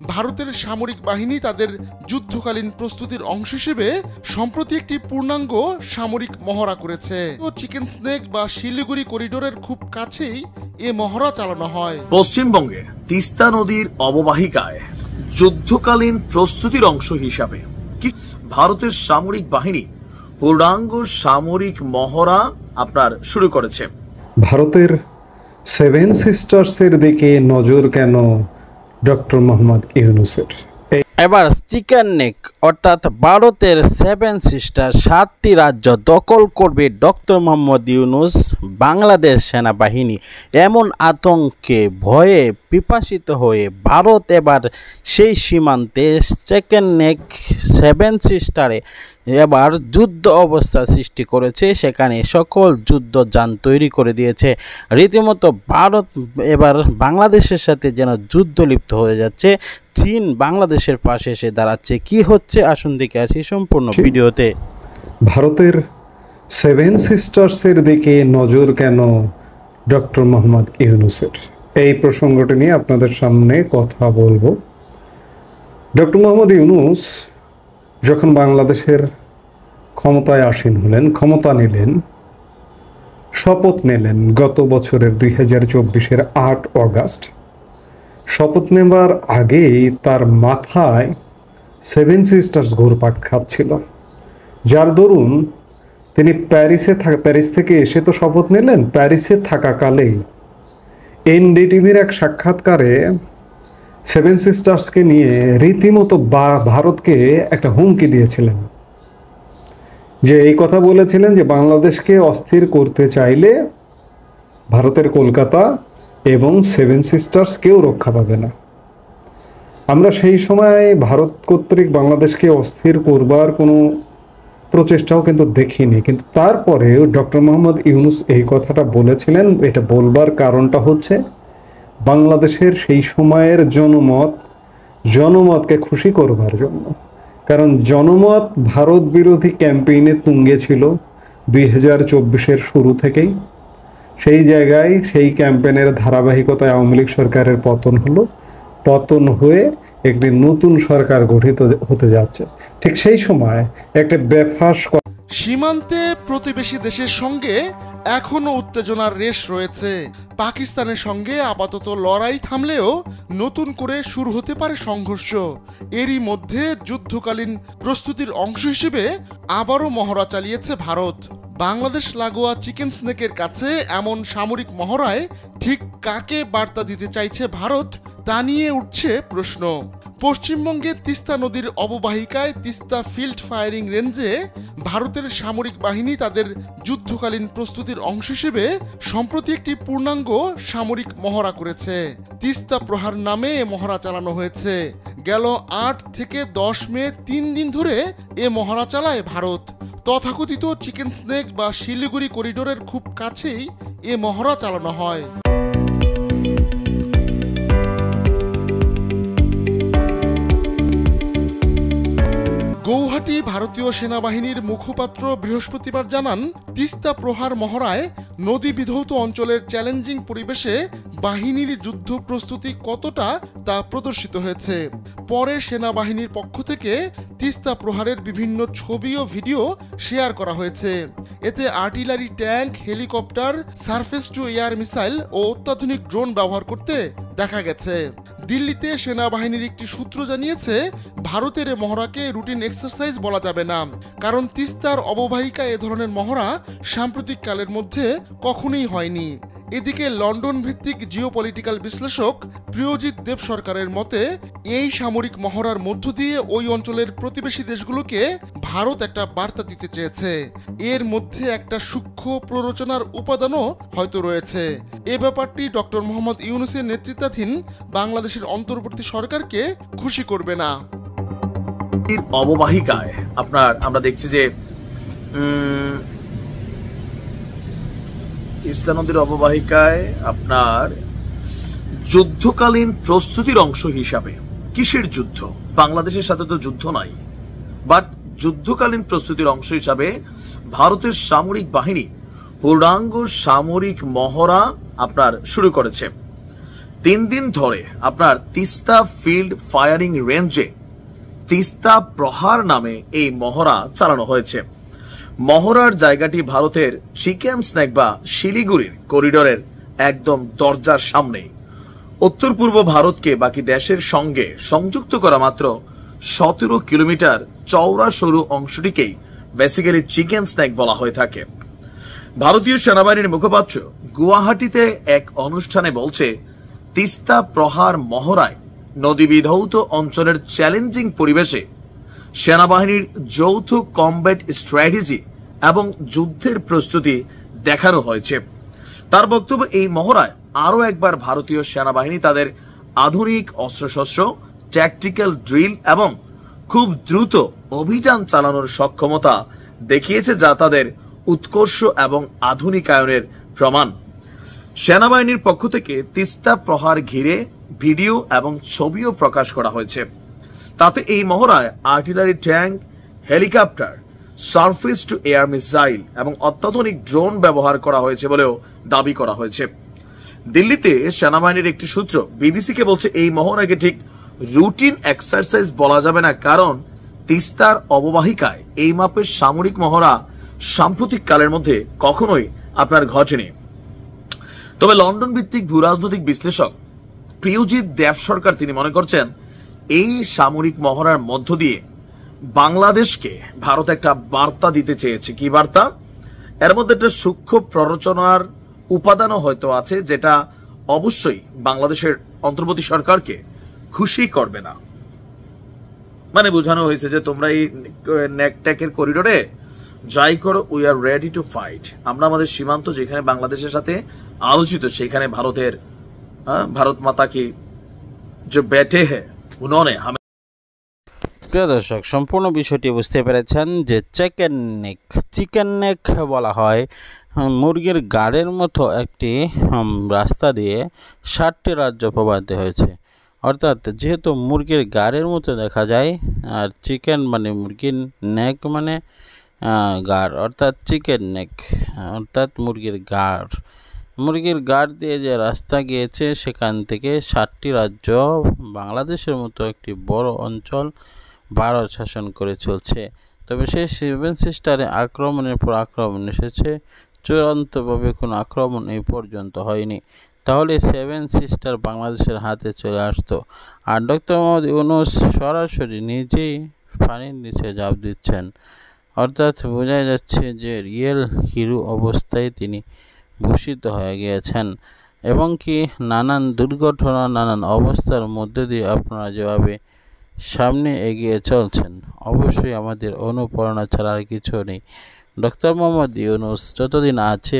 ভারতের সামরিক বাহিনী তাদের যুদ্ধকালীন প্রস্তুতির অংশ হিসেবে সম্প্রতি একটি পূর্ণাঙ্গ সামরিক মহড়া করেছে। চিকেন স্নেক বা শিলিগুড়ি করিডোরের খুব কাছেই এ মহড়া চালানো হয়। পশ্চিমবঙ্গে তিস্তা নদীর অববাহিকায় যুদ্ধকালীন প্রস্তুতির অংশ হিসাবে ভারতের সামরিক বাহিনী পূর্ণাঙ্গ সামরিক মহড়া শুরু করেছে। ভারতের সেভেন সিস্টার্সের দিকে নজর কেন ডক্টর মোহাম্মদ ইউনূসের? এবার চিকেন নেক অর্থাৎ ভারতের সেভেন সিস্টার 7টি রাজ্য দখল করবে ডক্টর মোহাম্মদ ইউনূস। বাংলাদেশ সেনাবাহিনী এমন আতঙ্কে ভয়ে পিপাসিত হয়ে ভারত এবার সেই সীমান্তে চিকেন নেক সেভেন সিস্টারে এবার যুদ্ধ অবস্থা সৃষ্টি করেছে। সেখানে সকল যুদ্ধযান তৈরি করে দিয়েছে। রীতিমতো ভারত এবার বাংলাদেশের সাথে যেন যুদ্ধ লিপ্ত হয়ে যাচ্ছে। চীন বাংলাদেশের পাশে এসে দাঁড়াচ্ছে। কি হচ্ছে আসুন দেখে আসি সম্পূর্ণ ভিডিওতে। ভারতের সেভেন সিস্টার্সের দিকে নজর কেন ডক্টর মোহাম্মদ ইউনূসের? এই প্রসঙ্গটি নিয়ে আপনাদের সামনে কথা বলবো। ডক্টর মোহাম্মদ ইউনূস যখন বাংলাদেশের ক্ষমতায় আসীন হলেন, ক্ষমতা নিলেন, শপথ নিলেন গত বছরের 2024-এর 8 অগাস্ট। শপথ নেবার আগেই তার মাথায় সেভেন সিস্টার্স ঘুরপাক খাচ্ছিল, যার দরুন তিনি প্যারিস থেকে এসে তো শপথ নিলেন। প্যারিসে থাকাকালেই এনডিটিভির এক সাক্ষাৎকারে সেভেন সিস্টার্সকে নিয়ে রীতিমতো ভারতকে একটা হুমকি দিয়েছিলেন, যে এই কথা বলেছিলেন যে বাংলাদেশকে অস্থির করতে চাইলে ভারতের কলকাতা এবং সেভেন সিস্টার্স কেউ রক্ষা পাবে না। আমরা সেই সময় ভারত কর্তৃক বাংলাদেশকে অস্থির করবার কোনো প্রচেষ্টাও কিন্তু দেখিনি, কিন্তু তারপরেও ডক্টর মোহাম্মদ ইউনূস এই কথাটা বলেছিলেন। এটা বলবার কারণটা হচ্ছে বাংলাদেশের সেই সময়ের জনমতকে খুশি করবার জন্য। কারণ জনমত ভারত বিরোধী ক্যাম্পেইনে তুঙ্গে ছিল 2024-এর শুরু থেকেই। সেই জায়গায় সেই ক্যাম্পেইনের ধারাবাহিকতায় আওয়ামী লীগ সরকারের পতন হলো। পতন হয়ে একটি নতুন সরকার গঠিত হতে যাচ্ছে। ঠিক সেই সময় একটা বেফাঁস সীমান্তে প্রতিবেশী দেশের সঙ্গে এখনো উত্তেজনার রেশ রয়েছে। পাকিস্তানের সঙ্গে আপাতত লড়াই থামলেও নতুন করে শুরু হতে পারে সংঘর্ষ। এরই মধ্যে যুদ্ধকালীন প্রস্তুতির অংশ হিসেবে আবারও মহড়া চালিয়েছে ভারত। বাংলাদেশ লাগোয়া চিকেন স্নেকের কাছে এমন সামরিক মহড়ায় ঠিক কাকে বার্তা দিতে চাইছে ভারত, তা নিয়ে উঠছে প্রশ্ন। পশ্চিমবঙ্গের তিস্তা নদীর অববাহিকায় তিস্তা ফিল্ড ফায়ারিং রেঞ্জে ভারতের সামরিক বাহিনী তাদের যুদ্ধকালীন প্রস্তুতির অংশ হিসেবে সম্প্রতি একটি পূর্ণাঙ্গ সামরিক মহড়া করেছে। তিস্তা প্রহার নামে এ মহড়া চালানো হয়েছে। গেল 8 থেকে 10 মে 3 দিন ধরে এ মহড়া চালায় ভারত। তথাকথিত চিকেন স্নেক বা শিলিগুড়ি করিডোরের খুব কাছেই এ মহড়া চালানো হয়। গৌহাটি ভারতীয় সেনাবাহিনীর মুখপাত্র বৃহস্পতিবার জানান, তিস্তা প্রহার মহড়ায় নদী বিধৌত অঞ্চলের চ্যালেঞ্জিং পরিবেশে বাহিনীর যুদ্ধ প্রস্তুতি কতটা তা প্রদর্শিত হয়েছে। পরে সেনাবাহিনীর পক্ষ থেকে তিস্তা প্রহারের বিভিন্ন ছবি ও ভিডিও শেয়ার করা হয়েছে। এতে artillery tank, helicopter, surface to air missile ও অত্যাধুনিক ড্রোন ব্যবহার করতে দেখা গেছে। দিল্লিতে সেনাবাহিনীর একটি সূত্র জানিয়েছে, ভারতের এ মহড়াকে রুটিন এক্সারসাইজ বলা যাবে না, কারণ তিস্তার অববাহিকায় এ ধরনের মহড়া সাম্প্রতিক কালের মধ্যে কখনোই হয়নি। এদিকে লন্ডন ভিত্তিক জিওপলিটিক্যাল বিশ্লেষক প্রিয়জিৎ দেব সরকারের মতে, এই সামরিক মহড়ার মধ্য দিয়ে ওই অঞ্চলের প্রতিবেশী দেশগুলোকে ভারত একটা বার্তা দিতে চেয়েছে। এর মধ্যে একটা সূক্ষ্ম প্ররোচনার উপাদানও হয়তো রয়েছে। এ ব্যাপারটি ডক্টর মোহাম্মদ ইউনূসের নেতৃত্বাধীন বাংলাদেশের অন্তর্বর্তী সরকারকে খুশি করবে না। অববাহিকায় আমরা দেখছি যে তিস্তা নদীর অববাহিকায় যুদ্ধকালীন প্রস্তুতির অংশ হিসাবে, কিসের যুদ্ধ? বাংলাদেশের সাথে তো যুদ্ধ নাই, বাট যুদ্ধকালীন প্রস্তুতির অংশ হিসাবে ভারতের সামরিক বাহিনী পূর্ণাঙ্গ সামরিক মহড়া শুরু করেছে। 3 দিন ধরে আপনার তিস্তা ফিল্ড ফায়ারিং রেঞ্জে তিস্তা প্রহার নামে এই মহড়া চালানো হয়েছে। মহড়ার জায়গাটি ভারতের চিকেন স্ন্যাক বা শিলিগুড়ির করিডোরের একদম দরজার সামনে। উত্তর পূর্ব ভারতকে বাকি দেশের সঙ্গে সংযুক্ত করা মাত্র 17 কিলোমিটার চওড়া সরু অংশটিকেই বেসিক্যালি চিকেন স্ন্যাক বলা হয়ে থাকে। ভারতীয় সেনাবাহিনীর মুখপাত্র গুয়াহাটিতে এক অনুষ্ঠানে বলছে, তিস্তা প্রহার মহড়ায় নদী বিধৌত অঞ্চলের চ্যালেঞ্জিং পরিবেশে সেনাবাহিনীর যৌথ কমব্যাট স্ট্র্যাটেজি এবং যুদ্ধের প্রস্তুতি দেখানো হয়েছে। তার বক্তব্য, এই মহড়ায় আরও একবার ভারতীয় সেনাবাহিনী তাদের আধুনিক অস্ত্রশস্ত্র, ট্যাকটিক্যাল ড্রিল এবং খুব দ্রুত অভিযান চালানোর সক্ষমতা দেখিয়েছে, যা তাদের উৎকর্ষ এবং আধুনিকায়নের প্রমাণ। সেনাবাহিনীর পক্ষ থেকে তিস্তা প্রহার ঘিরে ভিডিও এবং ছবিও প্রকাশ করা হয়েছে। তাতে এই মহড়ায় artillery tank, helicopter, surface to air missile এবং অত্যাধুনিক ড্রোন ব্যবহার করা হয়েছে বলেও দাবি করা হয়েছে। দিল্লিতে সেনাবাহিনীর একটি সূত্র বিবিসিকে বলছে, এই মহড়াকে ঠিক রুটিন এক্সারসাইজ বলা যাবে না, কারণ তিস্তার অববাহিকায় এই মাপের সামরিক মহড়া সাম্প্রতিক কালের মধ্যে কখনোই আপনার ঘটেনি। তবে লন্ডন ভিত্তিক ভূরাজনৈতিক বিশ্লেষক প্রিয়জিৎ দেব সরকার তিনি মনে করছেন, এই সামরিক মহড়ার মধ্য দিয়ে বাংলাদেশকে ভারত একটা বার্তা দিতে চেয়েছে। কি বার্তা? এর মধ্যে একটা সূক্ষ্ম প্ররোচনার উপাদানও হয়তো আছে, যেটা অবশ্যই বাংলাদেশের অন্তর্বর্তী সরকারকে খুশি করবে না। মানে বোঝানো হয়েছে যে তোমরা এই নেকটেকের করিডোরে যাই করো, we are ready to fight. আমরা আমাদের সীমান্ত যেখানে বাংলাদেশের সাথে আলোচিত, সেখানে ভারত মাতা কি যে বেটে হ্যাঁ উन्होंने हमें। প্রিয় দর্শক, সম্পূর্ণ বিষয়টি বুঝতে পেরেছেন যে চিকেন নেক বলা হয় মুরগির গাড়ের মতো একটি রাস্তা দিয়ে 7টি রাজ্য প্রবাহিত হয়েছে। অর্থাৎ যেহেতু মুরগির গাড়ের মতো দেখা যায়, আর চিকেন মানে মুরগির, নেক মানে গাড়, অর্থাৎ চিকেন নেক অর্থাৎ মুরগির গাড় দিয়ে যে রাস্তা গিয়েছে, সেখান থেকে 7টি রাজ্য বাংলাদেশের মতো একটি বড় অঞ্চল ভারত শাসন করে চলছে। তবে সেই 7 সিস্টারে আক্রমণের পর আক্রমণ এসেছে, চূড়ান্তভাবে কোনো আক্রমণ এই পর্যন্ত হয়নি। তাহলে 7 সিস্টার বাংলাদেশের হাতে চলে আসতো, আর ডক্টর মোহাম্মদ ইউনূস সরাসরি নিজেই পানির নিচে ঝাঁপ দিচ্ছেন। অর্থাৎ বোঝা যাচ্ছে যে রিয়েল হিরো অবস্থায় তিনি ভূষিত হয়ে গিয়েছেন, এবং কি নানান দুর্ঘটনা, নানান অবস্থার মধ্যে দিয়ে আপনারা যেভাবে সামনে এগিয়ে চলছেন, অবশ্যই আমাদের অনুপ্রেরণা ছাড়া আর কিছু নেই। ডক্টর মোহাম্মদ ইউনূস যতদিন আছে